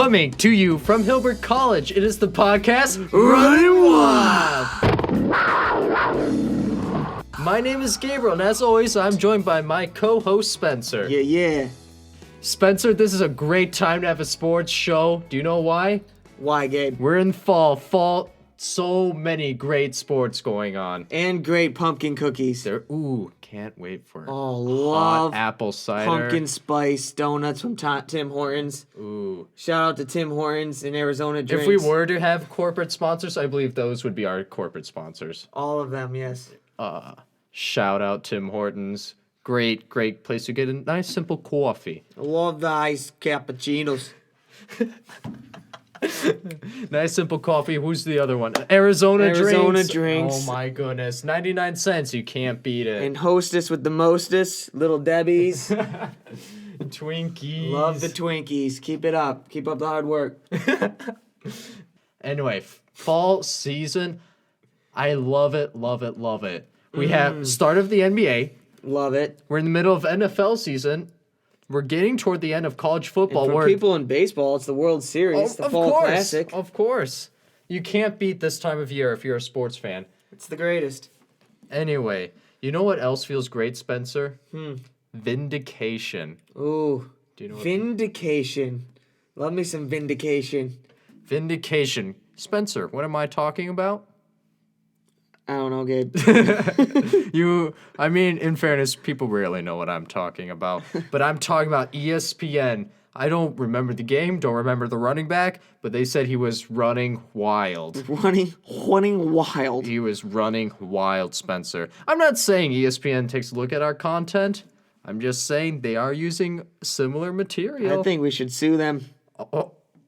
Coming to you from Hilbert College, it is the podcast Running Wild. My name is Gabriel, and as always, I'm joined by my co-host Spencer. Yeah. Spencer, this is a great time to have a sports show. Do you know why? Why, Gabe? We're in fall. So many great sports going on. And great pumpkin cookies. Can't wait for Oh, hot love apple cider. pumpkin spice donuts from Tim Hortons. Ooh. Shout out to Tim Hortons in Arizona Drinks. If we were to have corporate sponsors, I believe those would be our corporate sponsors. All of them, yes. Shout out Tim Hortons. Great place to get a nice simple coffee. I love the iced cappuccinos. Nice simple coffee. Who's the other one? Arizona Drinks. Oh my goodness. 99 cents. You can't beat it. And Hostess with the mostest, Little Debbie's. Twinkies. Love the Twinkies. Keep it up. Keep up the hard work. Anyway, fall season. I love it. We have start of the NBA. Love it. We're in the middle of NFL season. We're getting toward the end of college football. And for people in baseball, it's the World Series, the Fall Classic. Of course. You can't beat this time of year if you're a sports fan. It's the greatest. Anyway, you know what else feels great, Spencer? Vindication. Ooh. Do you know what Vindication. Love me some vindication. Vindication. Spencer, what am I talking about? I don't know, Gabe. In fairness, people rarely know what I'm talking about. But I'm talking about ESPN. I don't remember the game, don't remember the running back, but they said he was running wild. Running wild. He was running wild, Spencer. I'm not saying ESPN takes a look at our content. I'm just saying they are using similar material. I think we should sue them.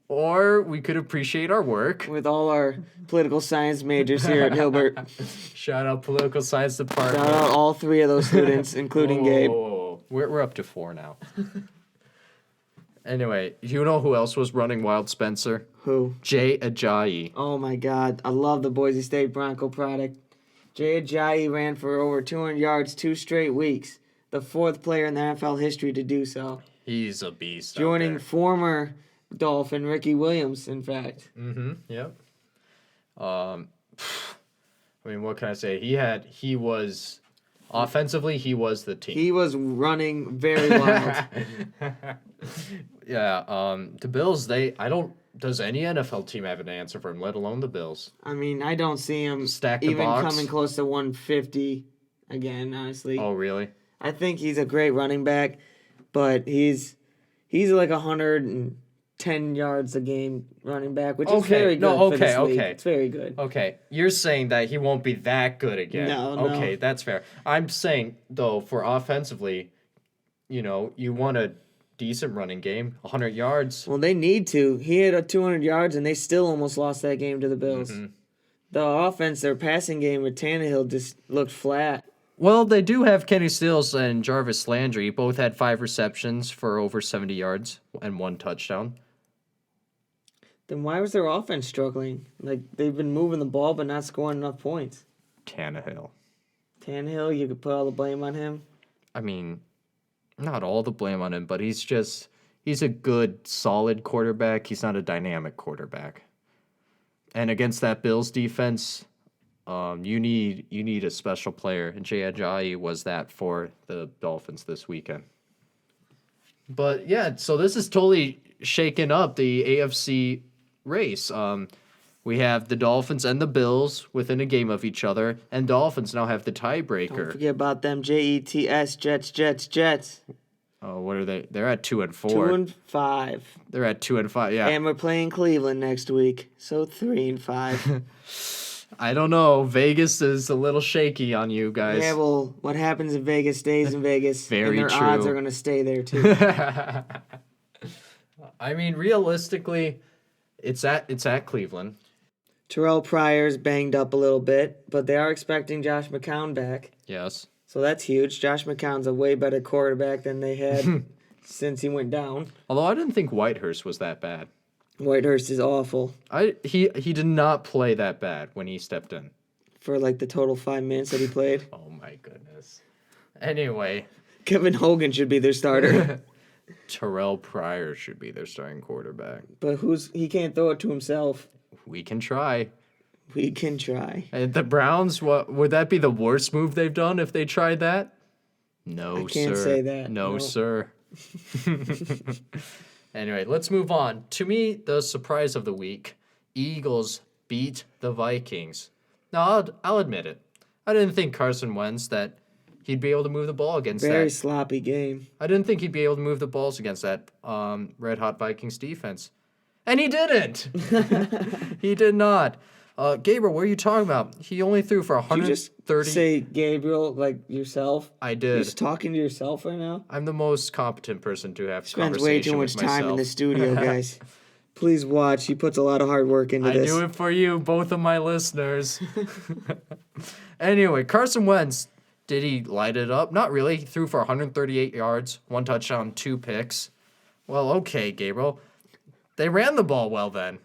Or we could appreciate our work. With all our political science majors here at Hilbert. Shout out political science department. Shout out all three of those students, including Gabe. We're up to 4 now. Anyway, you know who else was running wild, Spencer? Who? Jay Ajayi. Oh my God. I love the Boise State Bronco product. Jay Ajayi ran for over 200 yards 2 straight weeks. The 4th player in the NFL history to do so. He's a beast. Joining former Dolphin Ricky Williams, in fact. Yep. What can I say? He was offensively, he was the team. He was running very wild. Yeah, the Bills, does any NFL team have an answer for him, let alone the Bills? I don't see him Stack the even box. coming close to 150 again, honestly. Oh, really? I think he's a great running back, but he's like 110 yards a game running back, which is very good for this league. It's very good. Okay, you're saying that he won't be that good again. No. Okay, that's fair. I'm saying, though, for offensively, you want a decent running game, 100 yards. Well, they need to. He had 200 yards, and they still almost lost that game to the Bills. The offense, their passing game with Tannehill just looked flat. Well, they do have Kenny Stills and Jarvis Landry. Both had 5 receptions for over 70 yards and 1 touchdown. Then why was their offense struggling? They've been moving the ball but not scoring enough points. Tannehill, you could put all the blame on him. Not all the blame on him, but he's a good, solid quarterback. He's not a dynamic quarterback. And against that Bills defense, you need a special player, and Jay Ajayi was that for the Dolphins this weekend. But yeah, so this is totally shaken up the AFC race. We have the Dolphins and the Bills within a game of each other, and Dolphins now have the tiebreaker. Don't forget about them Jets, Jets. Oh, what are they? They're at 2-4. 2-5. They're at 2-5. Yeah. And we're playing Cleveland next week, so 3-5. I don't know. Vegas is a little shaky on you guys. Yeah, well, what happens in Vegas stays in Vegas. Very and their true. odds are going to stay there, too. Realistically, it's at Cleveland. Terrell Pryor's banged up a little bit, but they are expecting Josh McCown back. Yes. So that's huge. Josh McCown's a way better quarterback than they had since he went down. Although I didn't think Whitehurst was that bad. Whitehurst is awful. He did not play that bad when he stepped in. For the total 5 minutes that he played. Oh my goodness. Anyway. Kevin Hogan should be their starter. Terrell Pryor should be their starting quarterback. But he can't throw it to himself. We can try. We can try. And the Browns, what would that be the worst move they've done if they tried that? No, I can't sir. say that. No, No. sir. Anyway, let's move on. To me, the surprise of the week, Eagles beat the Vikings. Now, I'll admit it. I didn't think Carson Wentz that he'd be able to move the ball against Very that. sloppy game. I didn't think he'd be able to move the balls against that red-hot Vikings defense. And he didn't. He did not. Gabriel, what are you talking about? He only threw for Did you just 130. say Gabriel like yourself? I You're did. just talking to yourself right now? I'm the most competent person to have Spends conversation way too much with time in the myself. studio, guys. Please watch. He puts a lot of hard work into I this. do it for you, both of my listeners. Anyway, Carson Wentz, did he light it up? Not really. He threw for 138 yards, 1 touchdown, 2 picks. Well, okay, Gabriel. They ran the ball well then.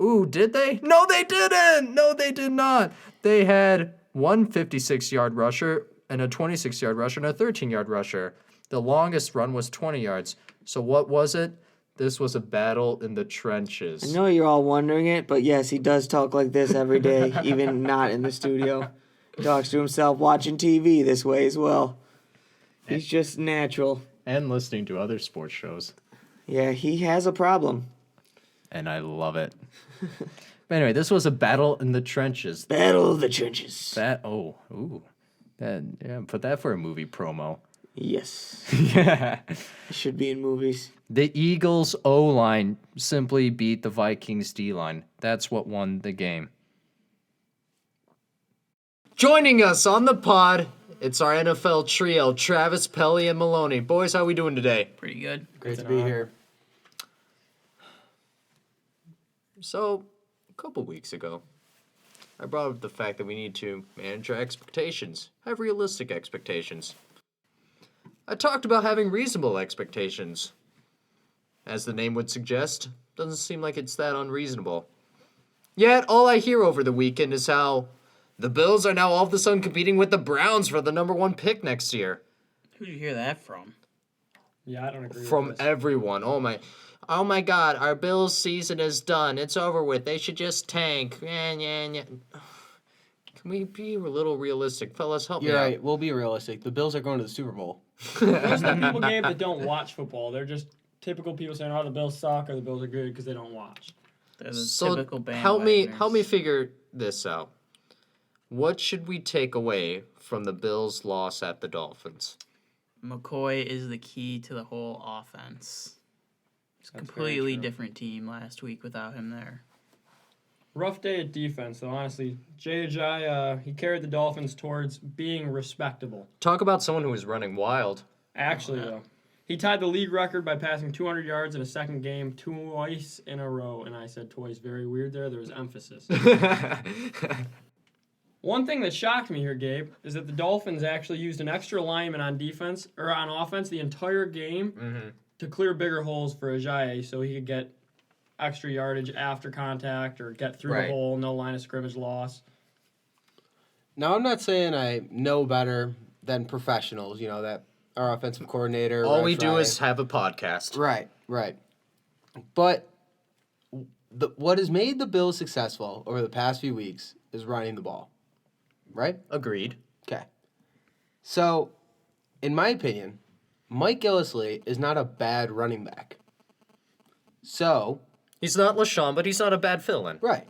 Ooh, did they? No, they didn't. No, they did not. They had one 56-yard rusher and a 26-yard rusher and a 13-yard rusher. The longest run was 20 yards. So what was it? This was a battle in the trenches. I know you're all wondering it, but yes, he does talk like this every day, even not in the studio. Talks to himself watching TV this way as well. He's just natural. And listening to other sports shows. Yeah, he has a problem. And I love it. But anyway, this was a battle in the trenches. Battle of the trenches. Put that for a movie promo. Yes. Yeah. It should be in movies. The Eagles' O-line simply beat the Vikings' D-line. That's what won the game. Joining us on the pod, it's our NFL trio, Travis, Pelly, and Maloney. Boys, how we doing today? Pretty good. Great to be here. So, a couple weeks ago, I brought up the fact that we need to manage our expectations, have realistic expectations. I talked about having reasonable expectations. As the name would suggest, doesn't seem like it's that unreasonable. Yet, all I hear over the weekend is how the Bills are now all of a sudden competing with the Browns for the number 1 pick next year. Who did you hear that from? Yeah, I don't agree From with this. everyone. Oh my God, our Bills season is done. It's over with. They should just tank. Can we be a little realistic? Fellas, help me You're out. right. We'll be realistic. The Bills are going to the Super Bowl. Most of the people, Gabe, that don't watch football, they're just typical people saying, "Oh, the Bills suck" or "The Bills are good" because they don't watch. They're the So typical help me bandwagoners. figure this out. What should we take away from the Bills' loss at the Dolphins? McCoy is the key to the whole offense. It's a That's completely very true. different team last week without him there. Rough day at defense, though. Honestly, Jay Ajayi, he carried the Dolphins towards being respectable. Talk about someone who was running wild. Actually, yeah. though, he tied the league record by passing 200 yards in a second game twice in a row. And I said twice, very weird there. There was emphasis. One thing that shocked me here, Gabe, is that the Dolphins actually used an extra lineman on defense or on offense the entire game to clear bigger holes for Ajayi so he could get extra yardage after contact or get through Right. the hole, no line of scrimmage loss. Now, I'm not saying I know better than professionals, that our offensive coordinator. All Rod we do Fry- is have a podcast. Right. But what has made the Bills successful over the past few weeks is running the ball. Right? Agreed. Okay. So, in my opinion, Mike Gillislee is not a bad running back. So, He's not LaShawn, but he's not a bad fill-in. right.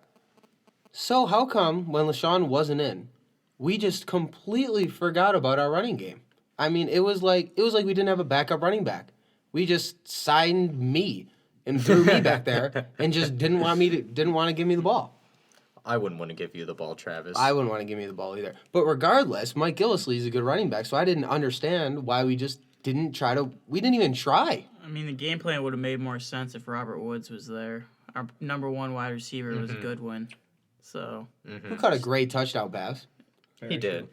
So how come when LaShawn wasn't in, we just completely forgot about our running game? I mean, it was like we didn't have a backup running back. We just signed me and threw me back there and just didn't want to give me the ball. I wouldn't want to give you the ball, Travis. I wouldn't want to give me the ball either. But regardless, Mike Gillislee is a good running back, so I didn't understand why we just didn't try to. We didn't even try. I mean, the game plan would have made more sense if Robert Woods was there. Our number 1 wide receiver was Goodwin. So, Who caught a great touchdown pass? He did.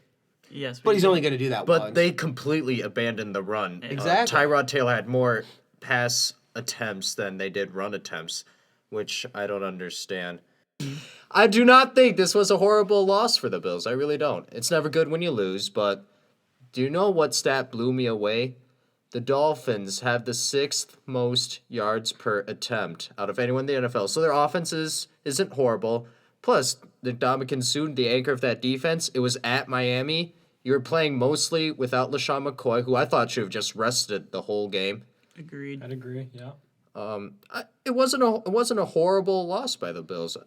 yes. But he's only going to do that But once. they completely abandoned the run. Exactly. Tyrod Taylor had more pass attempts than they did run attempts, which I don't understand. I do not think this was a horrible loss for the Bills. I really don't. It's never good when you lose, but do you know what stat blew me away? The Dolphins have the 6th most yards per attempt out of anyone in the NFL. So their offense isn't horrible. Plus, the Ndamukong Suh, the anchor of that defense, it was at Miami. You were playing mostly without LaShawn McCoy, who I thought should have just rested the whole game. Agreed. I'd agree. Yeah. It wasn't a horrible loss by the Bills.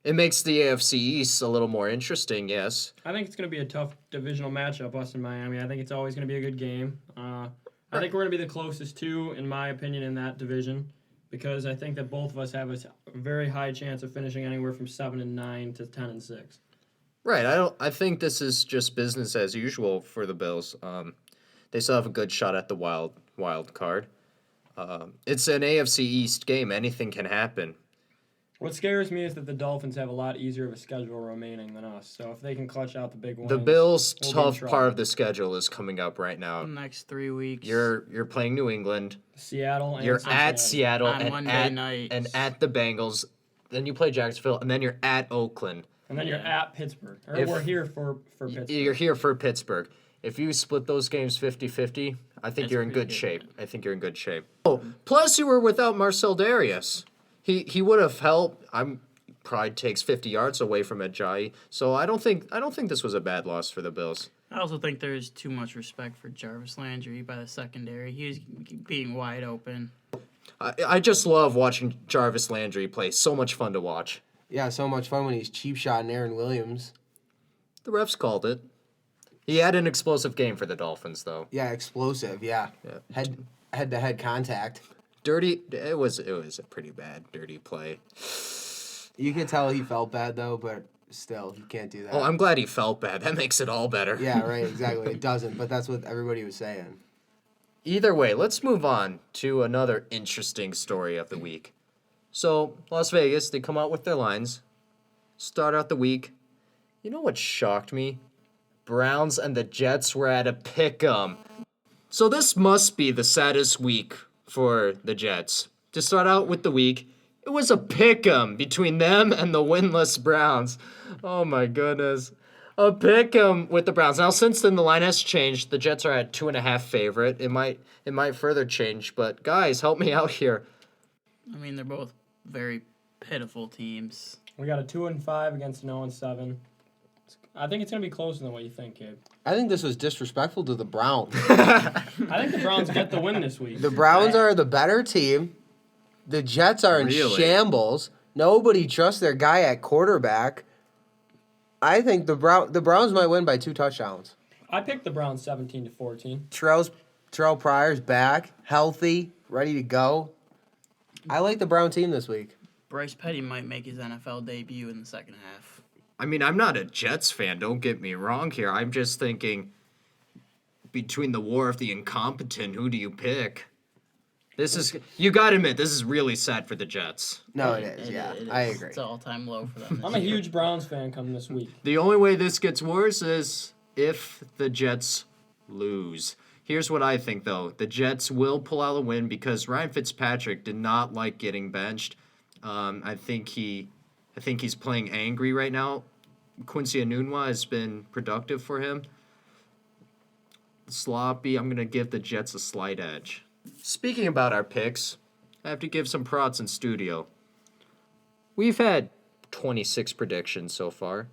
It makes the AFC East a little more interesting, yes. I think it's going to be a tough divisional matchup, us and Miami. I think it's always going to be a good game. I think we're going to be the closest two, in my opinion, in that division, because I think that both of us have a very high chance of finishing anywhere from 7-9 to 10-6. Right. I think this is just business as usual for the Bills. They still have a good shot at the wild card. It's an AFC East game. Anything can happen. What scares me is that the Dolphins have a lot easier of a schedule remaining than us. So if they can clutch out the big ones, The Bills' we'll be in tough trouble. part of the schedule is coming up right now. The next 3 weeks. You're playing New England. Seattle and You're Cincinnati. at Seattle On and Monday nights. at the Bengals. Then you play Jacksonville, and then you're at Oakland. And then you're at Pittsburgh. Or If- we're here for Pittsburgh. You're here for Pittsburgh. If you split those games 50-50, I think That's you're in pretty good good, shape. I think you're in good shape. Oh, plus you were without Marcel Darius. He would have helped. Probably takes 50 yards away from Ajayi. So I don't think this was a bad loss for the Bills. I also think there's too much respect for Jarvis Landry by the secondary. He was being wide open. I just love watching Jarvis Landry play. So much fun to watch. Yeah, so much fun when he's cheap shotting Aaron Williams. The refs called it. He had an explosive game for the Dolphins, though. Yeah, explosive. Yeah, head to head contact. Dirty. It was a pretty bad dirty play. You could tell he felt bad though, but still, you can't do that. Oh, I'm glad he felt bad. That makes it all better. Yeah, right. Exactly. It doesn't, but that's what everybody was saying. Either way, let's move on to another interesting story of the week. So, Las Vegas, they come out with their lines. Start out the week. You know what shocked me? Browns and the Jets were at a pick'em. So this must be the saddest week for the Jets. To start out with the week, it was a pick'em between them and the winless Browns. Oh my goodness. A pick'em with the Browns. Now, since then, the line has changed. The Jets are at 2.5 favorite. It might further change, but guys, help me out here. I mean, they're both very pitiful teams. We got a 2-5 against an 0-7. I think it's gonna be closer than what you think, Gabe. I think this was disrespectful to the Browns. I think the Browns get the win this week. The Browns are the better team. The Jets are in Really? shambles. Nobody trusts their guy at quarterback. I think the Browns might win by 2 touchdowns. I picked the Browns 17-14. Terrell Pryor's back, healthy, ready to go. I like the Brown team this week. Bryce Petty might make his NFL debut in the second half. I mean, I'm not a Jets fan, don't get me wrong here. I'm just thinking, between the war of the incompetent, who do you pick? You gotta admit, this is really sad for the Jets. No, it is. Yeah, It I is. agree. It's an all-time low for them. I'm a huge Browns fan coming this week. The only way this gets worse is if the Jets lose. Here's what I think, though. The Jets will pull out a win because Ryan Fitzpatrick did not like getting benched. I think he's playing angry right now. Quincy Enunwa has been productive for him. Sloppy. I'm going to give the Jets a slight edge. Speaking about our picks, I have to give some props in studio. We've had 26 predictions so far.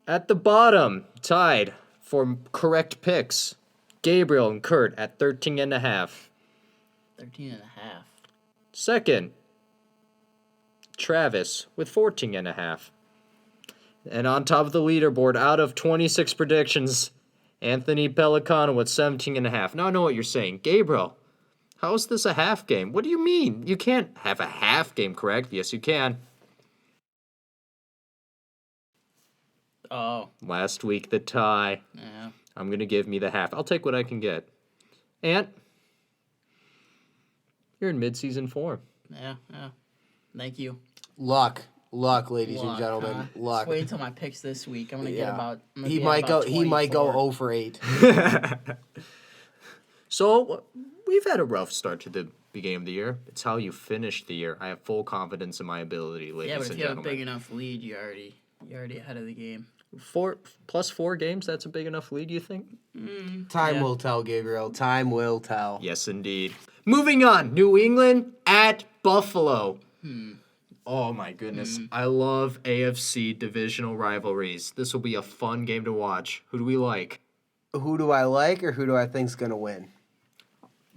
At the bottom, tied for correct picks, Gabriel and Kurt at 13.5. 13.5. Second, Travis with 14.5. And on top of the leaderboard, out of 26 predictions, Anthony Pelicano with 17.5. Now I know what you're saying. Gabriel, how is this a half game? What do you mean? You can't have a half game correct. Yes, you can. Oh, Last week, the tie. yeah. I'm going to give me the half. I'll take what I can get. Ant, you're in midseason form. Yeah. Thank you. Luck, ladies and Luck, gentlemen, huh? luck. Just wait until my picks this week. I'm gonna get Yeah. about. I'm gonna He get might go. about He might go 24. 0 for 8. So, we've had a rough start to the beginning of the year. It's how you finish the year. I have full confidence in my ability, ladies Yeah, but if and you have a gentlemen. big enough lead, you're already ahead of the game. 4 games. That's a big enough lead, you think? Time will tell, Gabriel. Time will tell. Yes, indeed. Moving on, New England at Buffalo. Oh my goodness, I love AFC divisional rivalries. This will be a fun game to watch. Who do we like? Who do I like or who do I think's going to win?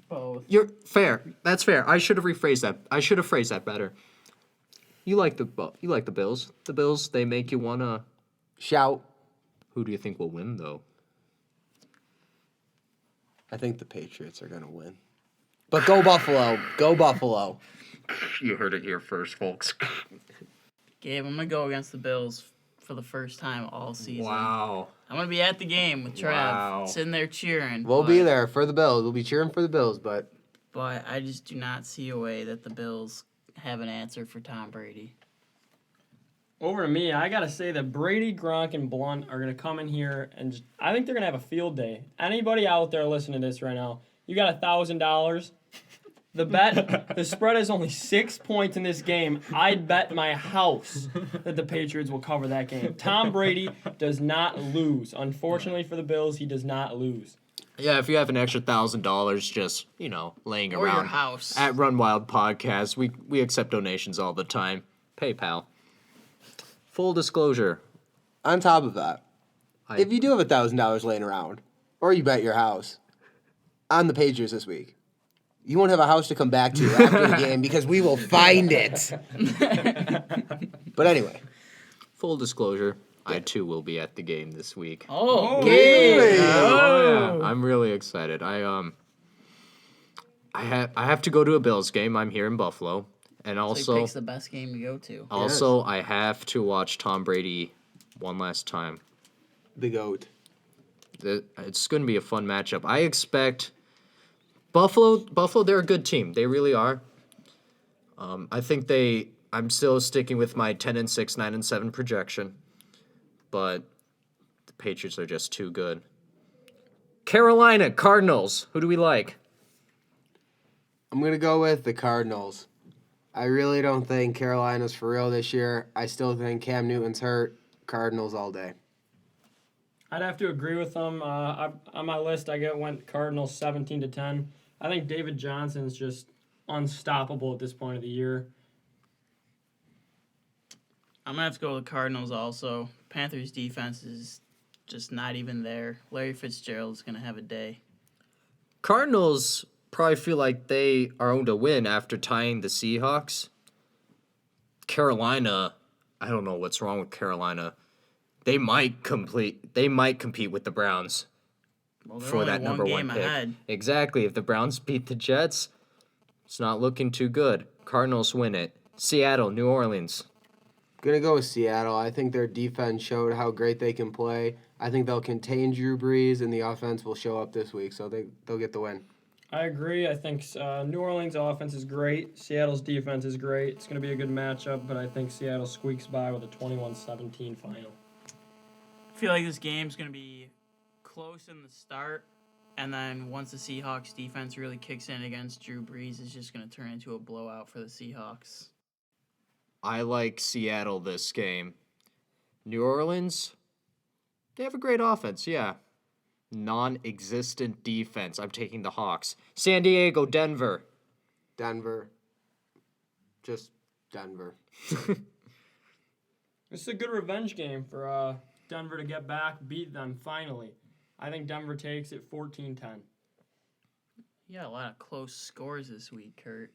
Both. You're fair. That's fair. I should have rephrased that. I should have phrased that better. You like the Bills. The Bills, they make you wanna. Shout. Who do you think will win though? I think the Patriots are going to win. But go Buffalo. Go Buffalo. You heard it here first, folks. Gabe, I'm gonna go against the Bills for the first time all season. Wow. I'm gonna be at the game with Trev, Wow. sitting there cheering. We'll be there for the Bills. We'll be cheering for the Bills, but But I just do not see a way that the Bills have an answer for Tom Brady. Over to me, I gotta say that Brady, Gronk, and Blunt are gonna come in here and I think they're gonna have a field day. Anybody out there listening to this right now, you got $1,000. The spread is only 6 points in this game. I'd bet my house that the Patriots will cover that game. Tom Brady does not lose. Unfortunately for the Bills, he does not lose. Yeah, if you have an extra $1,000 just, laying Or your around house. at Run Wild Podcast, we accept donations all the time. PayPal. Full disclosure. on top of that, if you do have $1,000 laying around, or you bet your house on the Patriots this week, you won't have a house to come back to after the game because we will find it. But anyway. Full disclosure, I too will be at the game this week. Oh, Really? Yeah, I'm really excited. I have to go to a Bills game. I'm here in Buffalo, and So he also picks the best game to go to. I have to watch Tom Brady one last time. The GOAT. It's going to be a fun matchup. I expect Buffalo. They're a good team. They really are. I think I'm still sticking with my 10-6, 9-7 projection, but the Patriots are just too good. Carolina Cardinals. Who do we like? I'm going to go with the Cardinals. I really don't think Carolina's for real this year. I still think Cam Newton's hurt. Cardinals all day. I'd have to agree with them. On my list, I went Cardinals 17-10. I think David Johnson's just unstoppable at this point of the year. I'm going to have to go with the Cardinals also. Panthers' defense is just not even there. Larry Fitzgerald's going to have a day. Cardinals probably feel like they are owed a win after tying the Seahawks. Carolina, I don't know what's wrong with Carolina. They might compete with the Browns Well, they're for only that number one one game pick. ahead. Exactly. If the Browns beat the Jets, it's not looking too good. Cardinals win it. Seattle, New Orleans. Gonna go with Seattle. I think their defense showed how great they can play. I think they'll contain Drew Brees, and the offense will show up this week, so they'll get the win. I agree. I think New Orleans' offense is great. Seattle's defense is great. It's going to be a good matchup, but I think Seattle squeaks by with a 21-17 final. I feel like this game's going to be close in the start, and then once the Seahawks defense really kicks in against Drew Brees, it's just going to turn into a blowout for the Seahawks. I like Seattle this game. New Orleans, they have a great offense, yeah. Non-existent defense. I'm taking the Hawks. San Diego, Denver. Denver. Just Denver. This is a good revenge game for Denver to get back, beat them finally. I think Denver takes it 14-10. You got a lot of close scores this week, Kurt.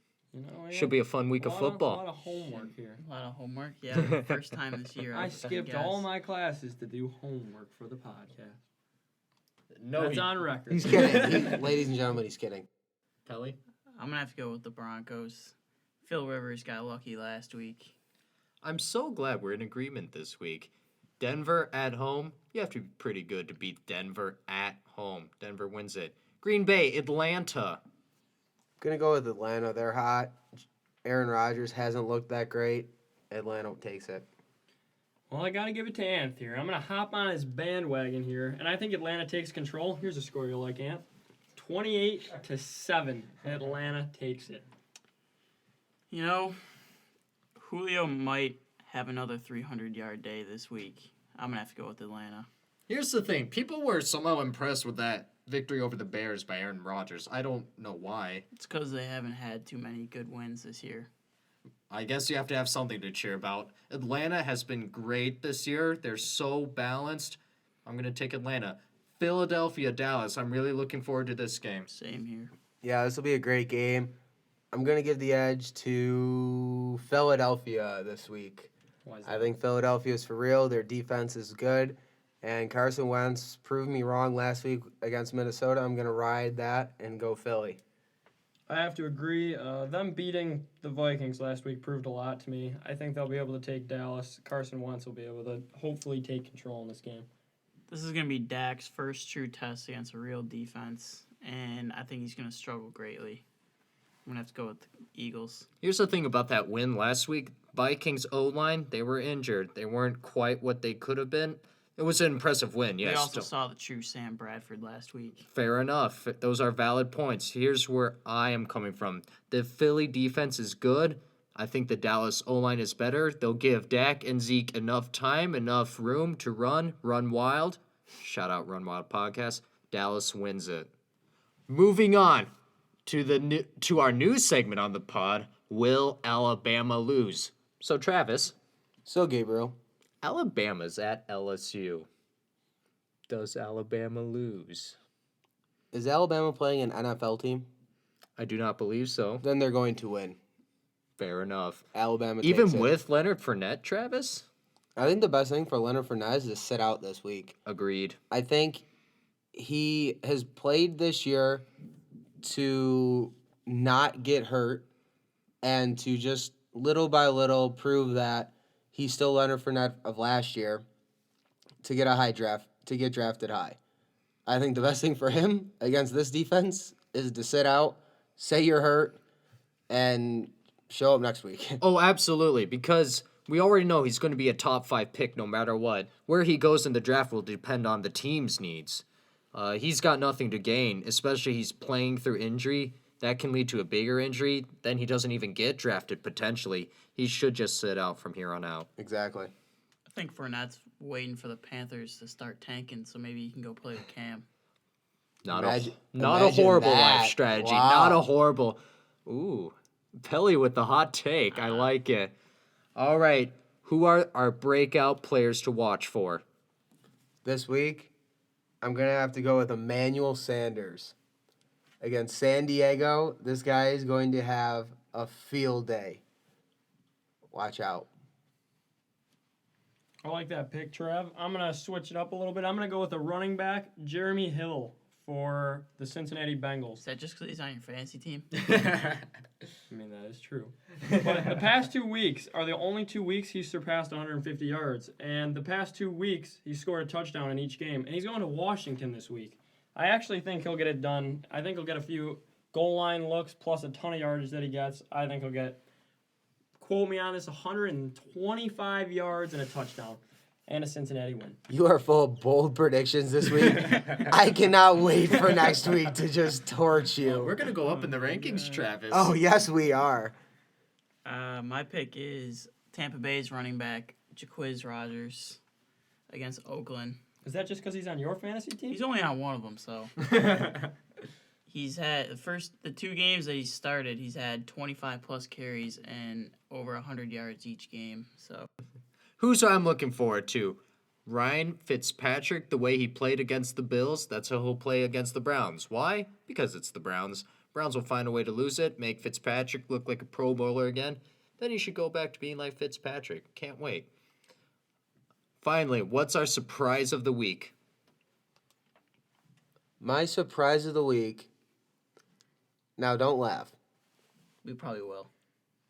Should be a fun week of A football. lot of homework here. A lot of homework. Yeah, first time this year. I I skipped guess. all my classes to do homework for the podcast. No, That's on record. He's kidding. Ladies and gentlemen, he's kidding. Kelly? I'm going to have to go with the Broncos. Phil Rivers got lucky last week. I'm so glad we're in agreement this week. Denver at home. You have to be pretty good to beat Denver at home. Denver wins it. Green Bay, Atlanta. Gonna go with Atlanta. They're hot. Aaron Rodgers hasn't looked that great. Atlanta takes it. Well, I got to give it to Anth here. I'm going to hop on his bandwagon here, and I think Atlanta takes control. Here's a score you'll like, Anth. 28-7. Atlanta takes it. You know, Julio might have another 300-yard day this week. I'm gonna have to go with Atlanta. Here's the thing. People were somehow impressed with that victory over the Bears by Aaron Rodgers. I don't know why. It's because they haven't had too many good wins this year. I guess you have to have something to cheer about. Atlanta has been great this year. They're so balanced. I'm going to take Atlanta. Philadelphia, Dallas. I'm really looking forward to this game. Same here. Yeah, this will be a great game. I'm going to give the edge to Philadelphia this week. Why is I that? think Philadelphia is for real. Their defense is good. And Carson Wentz proved me wrong last week against Minnesota. I'm going to ride that and go Philly. I have to agree. Them beating the Vikings last week proved a lot to me. I think they'll be able to take Dallas. Carson Wentz will be able to hopefully take control in this game. This is gonna be Dak's first true test against a real defense, and I think he's gonna struggle greatly. I'm gonna have to go with the Eagles. Here's the thing about that win last week. Vikings O-line, they were injured. They weren't quite what they could have been. It was an impressive win, yes. We also saw the true Sam Bradford last week. Fair enough. Those are valid points. Here's where I am coming from. The Philly defense is good. I think the Dallas O-line is better. They'll give Dak and Zeke enough time, enough room to run wild. Shout out Run Wild Podcast. Dallas wins it. Moving on to our news segment on the pod. Will Alabama lose? So Travis, So, Gabriel, Alabama's at LSU. Does Alabama lose? is Alabama playing an NFL team? I do not believe so. Then they're going to win. Fair enough. Alabama Even takes it. with Leonard Fournette, Travis? I think the best thing for Leonard Fournette is to sit out this week. Agreed. I think he has played this year to not get hurt and to just little by little prove that he's still Leonard Fournette of last year to get get drafted high. I think the best thing for him against this defense is to sit out, say you're hurt, and show up next week. Oh, absolutely. Because we already know he's going to be a top 5 pick no matter what. Where he goes in the draft will depend on the team's needs. He's got nothing to gain, especially he's playing through injury. That can lead to a bigger injury. Then he doesn't even get drafted potentially. He should just sit out from here on out. Exactly. I think Fournette's waiting for the Panthers to start tanking, so maybe he can go play with Cam. Not Imagine a horrible that. life strategy. Wow. Not a horrible. Ooh, Pelly with the hot take. I like it. All right, who are our breakout players to watch for? This week, I'm going to have to go with Emmanuel Sanders. Against San Diego, this guy is going to have a field day. Watch out. I like that pick, Trev. I'm going to switch it up a little bit. I'm going to go with a running back, Jeremy Hill, for the Cincinnati Bengals. Is that just because he's on your fantasy team? I mean, that is true. But the past 2 weeks are the only 2 weeks he's surpassed 150 yards. And the past 2 weeks, he scored a touchdown in each game. And he's going to Washington this week. I actually think he'll get it done. I think he'll get a few goal line looks plus a ton of yardage that he gets. I think he'll get, quote me on this, 125 yards and a touchdown. And a Cincinnati win. You are full of bold predictions this week. I cannot wait for next week to just torch you. We're gonna go up in the rankings, Travis. Oh, yes, we are. My pick is Tampa Bay's running back, Jaquiz Rogers, against Oakland. Is that just because he's on your fantasy team? He's only on one of them, so. He's had the 2 games that he started, he's had 25 plus carries and over 100 yards each game. So Who's I'm looking forward to? Ryan Fitzpatrick, the way he played against the Bills, that's how he'll play against the Browns. Why? Because it's the Browns. Browns will find a way to lose it, make Fitzpatrick look like a Pro Bowler again. Then he should go back to being like Fitzpatrick. Can't wait. Finally, what's our surprise of the week? My surprise of the week, now don't laugh, we probably will.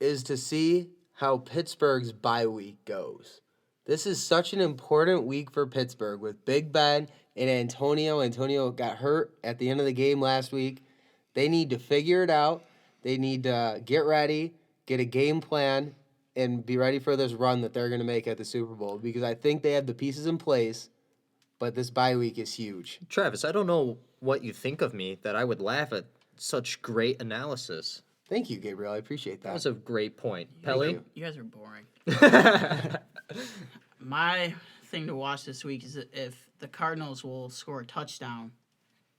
is to see how Pittsburgh's bye week goes. This is such an important week for Pittsburgh with Big Ben and Antonio. Antonio got hurt at the end of the game last week. They need to figure it out. They need to get ready, get a game plan, and be ready for this run that they're going to make at the Super Bowl because I think they have the pieces in place, but this bye week is huge. Travis, I don't know what you think of me that I would laugh at such great analysis. Thank you, Gabriel. I appreciate That that. was a great point. Pelly? You guys are boring. My thing to watch this week is if the Cardinals will score a touchdown.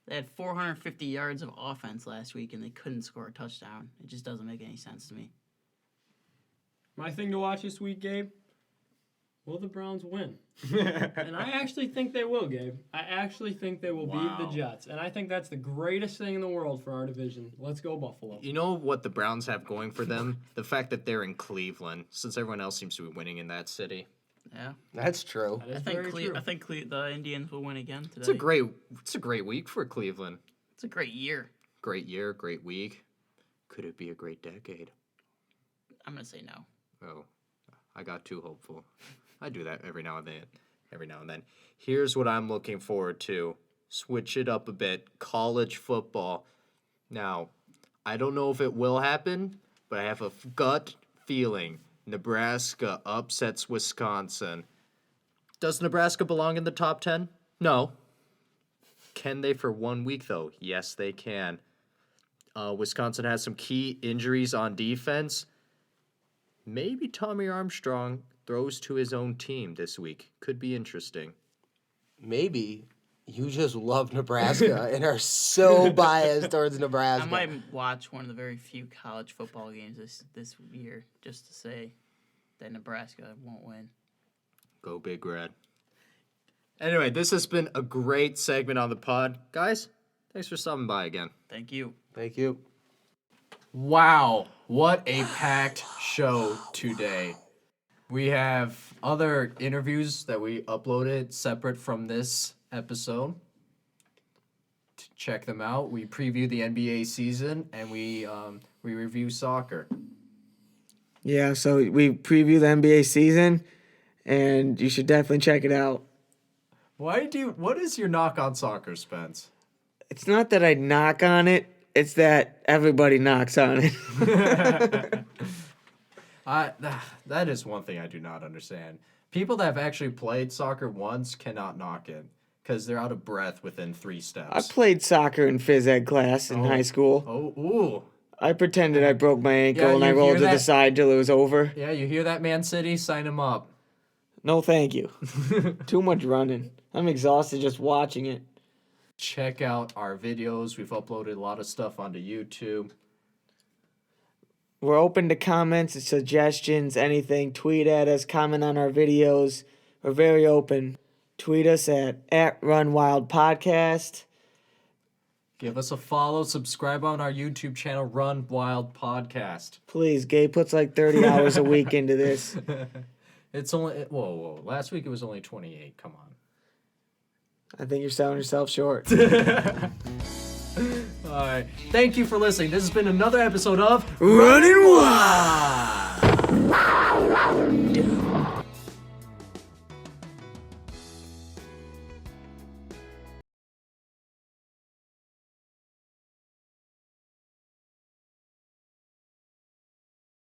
They had 450 yards of offense last week, and they couldn't score a touchdown. It just doesn't make any sense to me. My thing to watch this week, Gabe, will the Browns win? And I actually think they will, Gabe. I actually think they will beat the Jets. And I think that's the greatest thing in the world for our division. Let's go, Buffalo. You know what the Browns have going for them? The fact that they're in Cleveland, since everyone else seems to be winning in that city. Yeah, That's true. That is I think very true. I think the Indians will win again today. It's a great week for Cleveland. It's a great year. Great year, great week. Could it be a great decade? I'm gonna say no. Oh, I got too hopeful. I do that every now and then. Here's what I'm looking forward to. Switch it up a bit. College football. Now, I don't know if it will happen, but I have a gut feeling Nebraska upsets Wisconsin. Does Nebraska belong in the top 10? No. Can they for 1 week, though? Yes, they can. Wisconsin has some key injuries on defense. Maybe Tommy Armstrong throws to his own team this week. Could be interesting. Maybe you just love Nebraska and are so biased towards Nebraska. I might watch one of the very few college football games this year just to say that Nebraska won't win. Go Big Red. Anyway, this has been a great segment on the pod. Guys, thanks for stopping by again. Thank you. Thank you. Wow, what a packed show today. We have other interviews that we uploaded separate from this episode. Check them out. We preview the NBA season and we review soccer. Yeah, so we preview the NBA season, and you should definitely check it out. What is your knock on soccer, Spence? It's not that I knock on it, it's that everybody knocks on it. That is one thing I do not understand. People that have actually played soccer once cannot knock it because they're out of breath within 3 I steps. played soccer in phys ed class in high school. Oh, ooh. I pretended I broke my ankle Yeah, and I you rolled hear to the that? side till it was over. Yeah, you hear that, Man City? Sign him up. No, thank you. Too much running. I'm exhausted just watching it. Check out our videos. We've uploaded a lot of stuff onto YouTube. We're open to comments and suggestions, anything. Tweet at us, comment on our videos. We're very open. Tweet us at @RunWildPodcast. Give us a follow. Subscribe on our YouTube channel, Run Wild Podcast. Please, Gabe puts like 30 hours a week into this. It's only... Whoa. Last week it was only 28. Come on. I think you're selling yourself short. All right. Thank you for listening. This has been another episode of Running Wild!